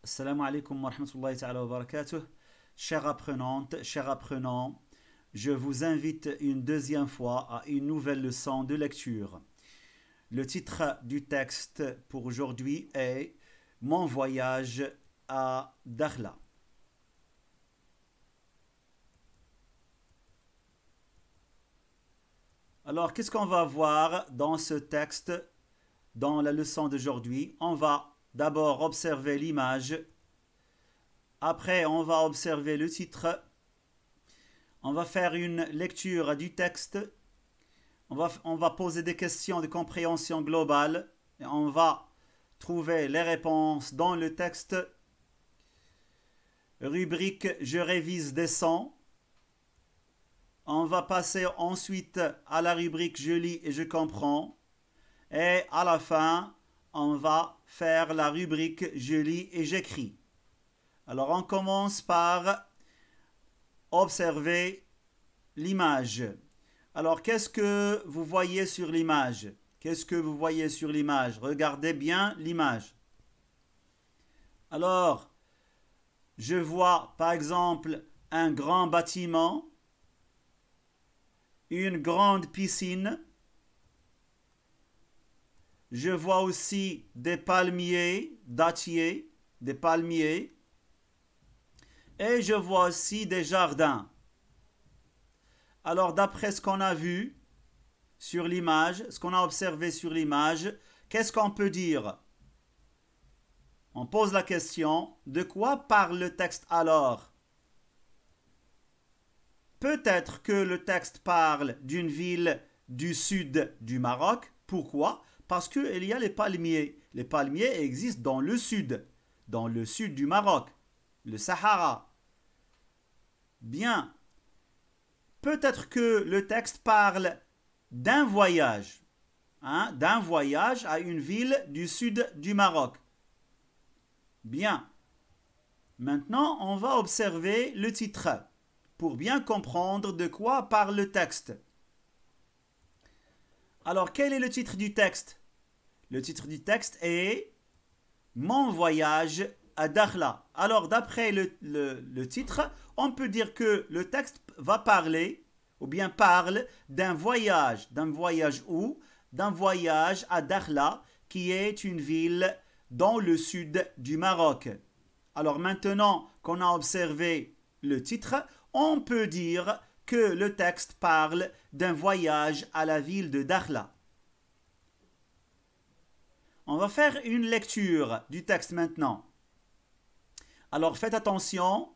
Assalamu alaikum wa rahmatullahi ta'ala wa barakatuh. Chère apprenante, chers apprenants, je vous invite une deuxième fois à une nouvelle leçon de lecture. Le titre du texte pour aujourd'hui est Mon voyage à Dakhla. Alors, qu'est-ce qu'on va voir dans ce texte, dans la leçon d'aujourd'hui? On va d'abord observer l'image. Après, on va observer le titre. On va faire une lecture du texte. On va poser des questions de compréhension globale. Et on va trouver les réponses dans le texte. Rubrique Je révise des sons. On va passer ensuite à la rubrique Je lis et je comprends. Et à la fin, on va faire la rubrique Je lis et j'écris. Alors on commence par observer l'image. Alors qu'est-ce que vous voyez sur l'image? Qu'est-ce que vous voyez sur l'image? Regardez bien l'image. Alors, je vois par exemple un grand bâtiment, une grande piscine. Je vois aussi des palmiers, dattiers, des palmiers. Et je vois aussi des jardins. Alors, d'après ce qu'on a vu sur l'image, ce qu'on a observé sur l'image, qu'est-ce qu'on peut dire? On pose la question, de quoi parle le texte alors? Peut-être que le texte parle d'une ville du sud du Maroc. Pourquoi? Parce qu'il y a les palmiers. Les palmiers existent dans le sud du Maroc, le Sahara. Bien. Peut-être que le texte parle d'un voyage, d'un voyage à une ville du sud du Maroc. Bien. Maintenant, on va observer le titre pour bien comprendre de quoi parle le texte. Alors, quel est le titre du texte? Le titre du texte est Mon voyage à Dakhla. Alors, d'après le titre, on peut dire que le texte va parler, ou bien parle d'un voyage. D'un voyage où? D'un voyage à Dakhla, qui est une ville dans le sud du Maroc. Alors, maintenant qu'on a observé le titre, on peut dire que le texte parle d'un voyage à la ville de Dakhla. On va faire une lecture du texte maintenant. Alors faites attention,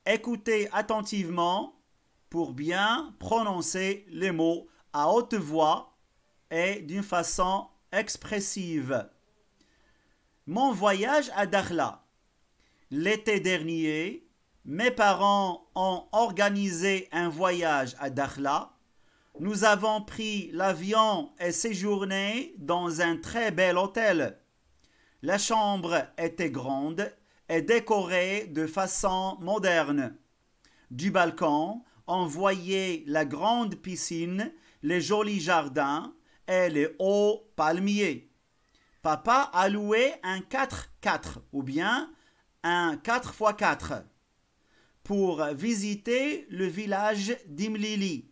écoutez attentivement pour bien prononcer les mots à haute voix et d'une façon expressive. Mon voyage à Dakhla. L'été dernier, mes parents ont organisé un voyage à Dakhla. Nous avons pris l'avion et séjourné dans un très bel hôtel. La chambre était grande et décorée de façon moderne. Du balcon, on voyait la grande piscine, les jolis jardins et les hauts palmiers. Papa a loué un 4x4 ou bien un 4x4 pour visiter le village d'Imlili,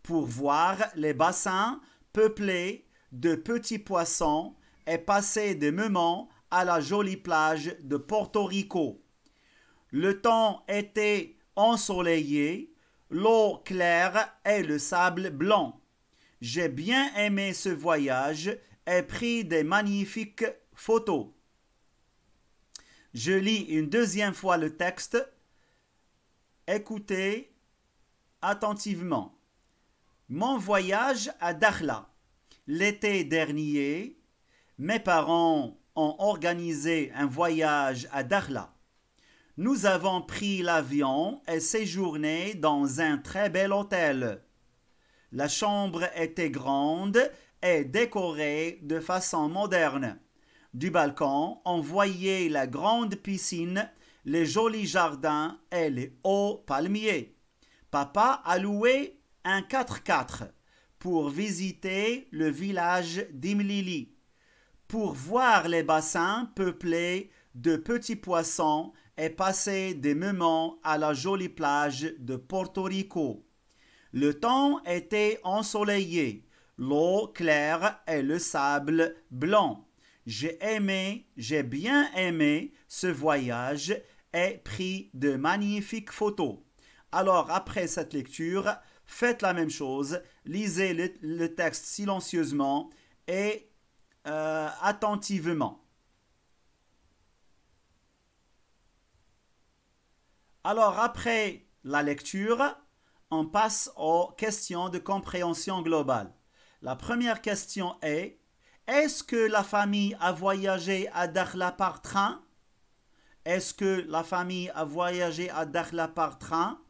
pour voir les bassins peuplés de petits poissons et passer des moments à la jolie plage de Porto Rico. Le temps était ensoleillé, l'eau claire et le sable blanc. J'ai bien aimé ce voyage et pris des magnifiques photos. Je lis une deuxième fois le texte. Écoutez attentivement. Mon voyage à Dakhla. L'été dernier, mes parents ont organisé un voyage à Dakhla. Nous avons pris l'avion et séjourné dans un très bel hôtel. La chambre était grande et décorée de façon moderne. Du balcon, on voyait la grande piscine, les jolis jardins et les hauts palmiers. Papa a loué un 4x4 pour visiter le village d'Imlili, pour voir les bassins peuplés de petits poissons et passer des moments à la jolie plage de Porto Rico. Le temps était ensoleillé, l'eau claire et le sable blanc. J'ai bien aimé ce voyage et pris de magnifiques photos. Alors, après cette lecture, faites la même chose, lisez le texte silencieusement et attentivement. Alors, après la lecture, on passe aux questions de compréhension globale. La première question est: est-ce que la famille a voyagé à Dakhla par train? Est-ce que la famille a voyagé à Dakhla par train?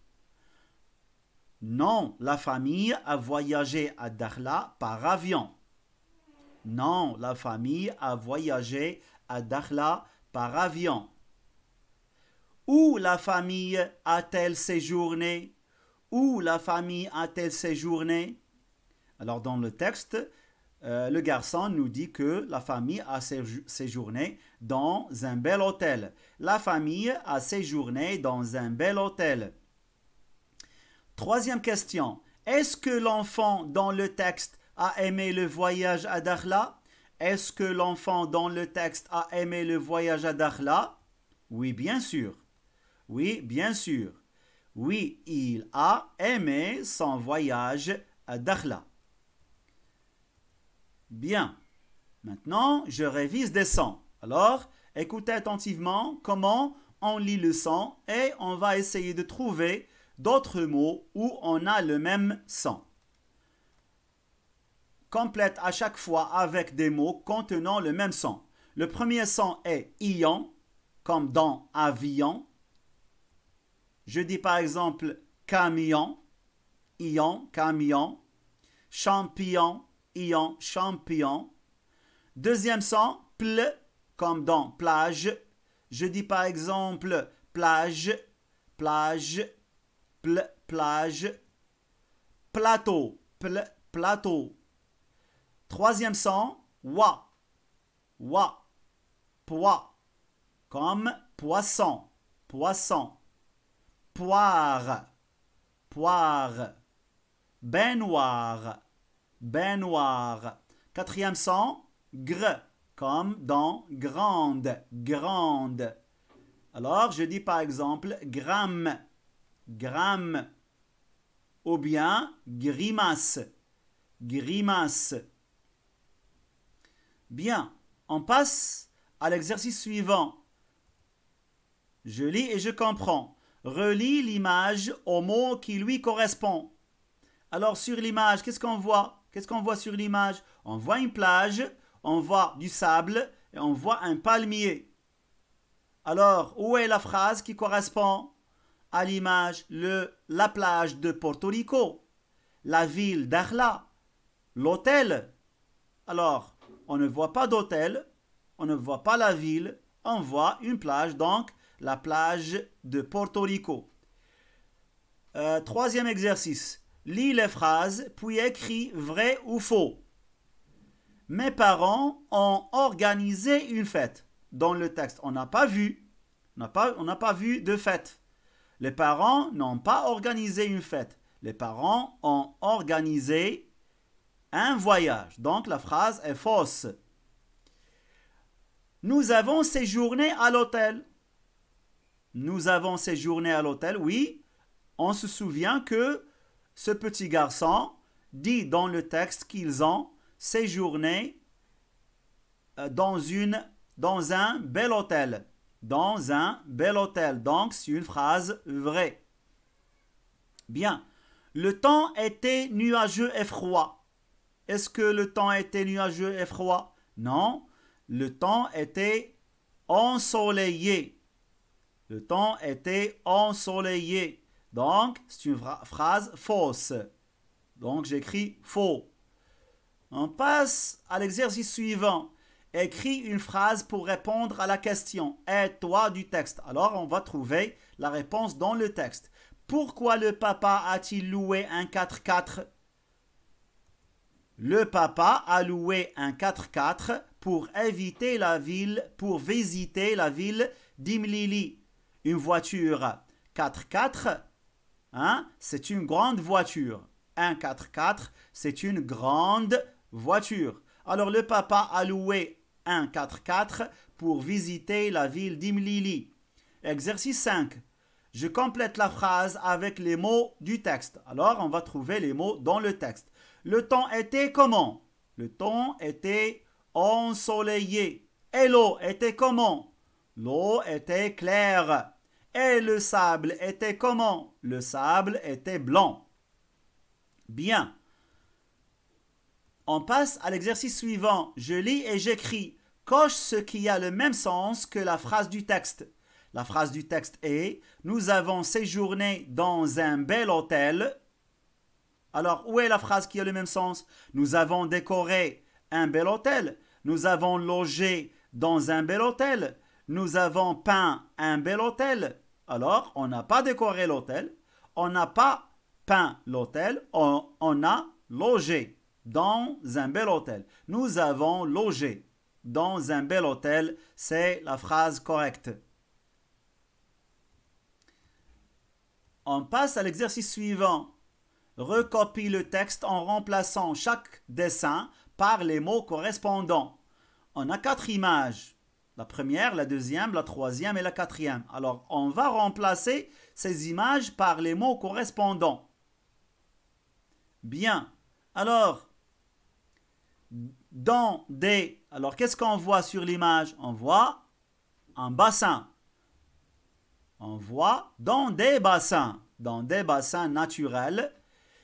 Non, la famille a voyagé à Dakhla par avion. Non, la famille a voyagé à Dakhla par avion. Où la famille a-t-elle séjourné? Où la famille a-t-elle séjourné? Alors dans le texte, le garçon nous dit que la famille a séjourné dans un bel hôtel. La famille a séjourné dans un bel hôtel. Troisième question. Est-ce que l'enfant dans le texte a aimé le voyage à Dakhla? Est-ce que l'enfant dans le texte a aimé le voyage à Dakhla? Oui, bien sûr. Oui, bien sûr. Oui, il a aimé son voyage à Dakhla. Bien. Maintenant, je révise des sons. Alors, écoutez attentivement comment on lit le son et on va essayer de trouver d'autres mots où on a le même son. Complète à chaque fois avec des mots contenant le même son. Le premier son est ion, comme dans avion. Je dis par exemple camion, ion, camion. Champion, ion, champion. Deuxième son, ple, comme dans plage. Je dis par exemple plage, plage, ple, plage. Plateau, ple, plateau. Troisième son, wa, pois, comme poisson, poisson. Poire, poire. Baignoire, baignoire. Quatrième son, gre, comme dans grande, grande. Alors, je dis par exemple gramme, gramme. Ou bien grimace, grimace. Bien, on passe à l'exercice suivant. Je lis et je comprends. Relis l'image au mot qui lui correspond. Alors sur l'image, qu'est-ce qu'on voit? Qu'est-ce qu'on voit sur l'image? On voit une plage, on voit du sable et on voit un palmier. Alors, où est la phrase qui correspond à l'image? La plage de Porto Rico, la ville d'Dakhla, l'hôtel. Alors, on ne voit pas d'hôtel, on ne voit pas la ville, on voit une plage, donc la plage de Porto Rico. Troisième exercice. Lis les phrases, puis écris vrai ou faux. Mes parents ont organisé une fête. Dans le texte, on n'a pas vu de fête. Les parents n'ont pas organisé une fête. Les parents ont organisé un voyage. Donc la phrase est fausse. Nous avons séjourné à l'hôtel. Nous avons séjourné à l'hôtel, oui. On se souvient que ce petit garçon dit dans le texte qu'ils ont séjourné dans un bel hôtel. Dans un bel hôtel. Donc, c'est une phrase vraie. Bien. Le temps était nuageux et froid. Est-ce que le temps était nuageux et froid? Non. Le temps était ensoleillé. Le temps était ensoleillé. Donc, c'est une phrase fausse. Donc, j'écris faux. On passe à l'exercice suivant. Écris une phrase pour répondre à la question « Aide-toi » du texte. Alors, on va trouver la réponse dans le texte. Pourquoi le papa a-t-il loué un 4x4? Le papa a loué un 4x4 pour éviter la ville, pour visiter la ville d'Imlili. Une voiture 4x4, hein, c'est une grande voiture. Un 4x4, c'est une grande voiture. Alors le papa a loué un 4x4 pour visiter la ville d'Imlili. Exercice 5. Je complète la phrase avec les mots du texte. Alors on va trouver les mots dans le texte. Le temps était comment? Le temps était ensoleillé. Et l'eau était comment? L'eau était claire. Et le sable était comment? Le sable était blanc. Bien. On passe à l'exercice suivant. Je lis et j'écris. Coche ce qui a le même sens que la phrase du texte. La phrase du texte est « Nous avons séjourné dans un bel hôtel ». Alors, où est la phrase qui a le même sens? Nous avons décoré un bel hôtel. Nous avons logé dans un bel hôtel. Nous avons peint un bel hôtel. Alors, on n'a pas décoré l'hôtel. On n'a pas peint l'hôtel. On a logé dans un bel hôtel. Nous avons logé dans un bel hôtel. C'est la phrase correcte. On passe à l'exercice suivant. Recopie le texte en remplaçant chaque dessin par les mots correspondants. On a 4 images. La première, la deuxième, la troisième et la quatrième. Alors, on va remplacer ces images par les mots correspondants. Bien. Alors, dans des... Alors, qu'est-ce qu'on voit sur l'image? On voit un bassin. On voit dans des bassins naturels,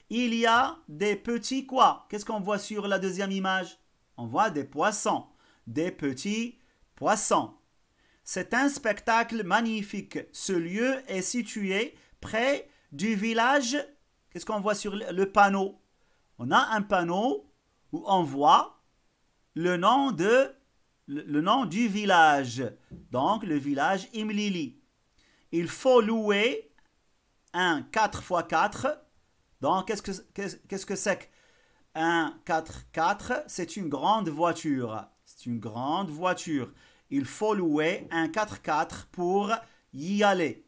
il y a des petits quoi? Qu'est-ce qu'on voit sur la deuxième image? On voit des poissons, des petits poissons. C'est un spectacle magnifique. Ce lieu est situé près du village. Qu'est-ce qu'on voit sur le panneau? On a un panneau où on voit le nom du village. Donc, le village Imlili. Il faut louer un 4x4. Donc, qu'est-ce que c'est qu'un 4x4? C'est une grande voiture. C'est une grande voiture. Il faut louer un 4x4 pour y aller.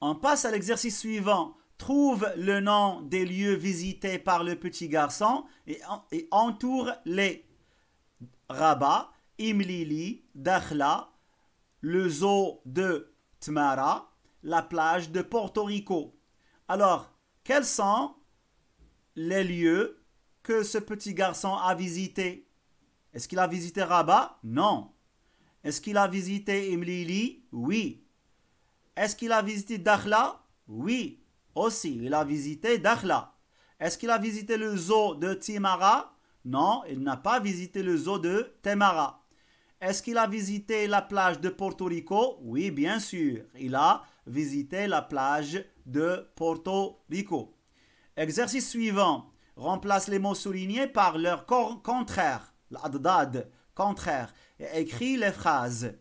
On passe à l'exercice suivant. Trouve le nom des lieux visités par le petit garçon et entoure-les. Rabat, Imlili, Dakhla, le zoo de Tmara, la plage de Porto Rico. Alors, quels sont les lieux que ce petit garçon a visités? Est-ce qu'il a visité Rabat? Non. Est-ce qu'il a visité Imlili? Oui. Est-ce qu'il a visité Dakhla? Oui. Aussi, il a visité Dakhla. Est-ce qu'il a visité le zoo de Timara? Non, il n'a pas visité le zoo de Temara. Est-ce qu'il a visité la plage de Porto Rico? Oui, bien sûr. Il a visité la plage de Porto Rico. Exercice suivant. Remplace les mots soulignés par leur contraire. L'adad, contraire. Et écris les phrases.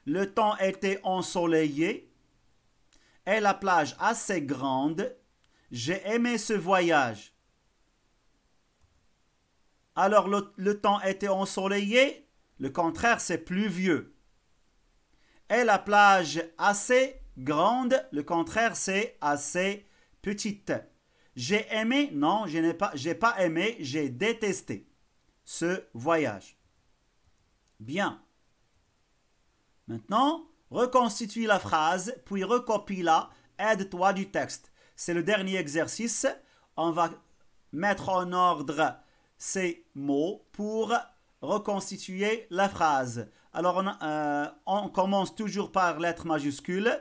Le temps était ensoleillé. Et la plage assez grande. J'ai aimé ce voyage. Alors, le temps était ensoleillé. Le contraire, c'est pluvieux. Et la plage assez grande, le contraire, c'est assez petite. J'ai aimé, non, j'ai pas aimé, j'ai détesté ce voyage. Bien. Maintenant, reconstitue la phrase, puis recopie-la, aide-toi du texte. C'est le dernier exercice. On va mettre en ordre ces mots pour reconstituer la phrase. Alors, on commence toujours par lettre majuscule.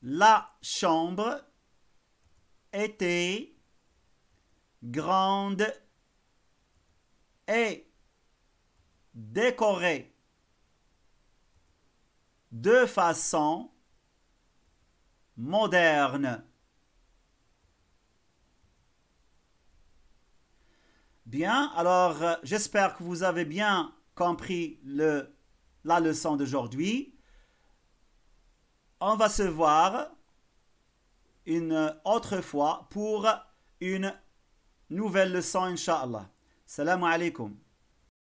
La chambre était grande et décorée de façon moderne. Bien, alors j'espère que vous avez bien compris la leçon d'aujourd'hui. On va se voir une autre fois pour une nouvelle leçon, Inch'Allah. Salam alaikum.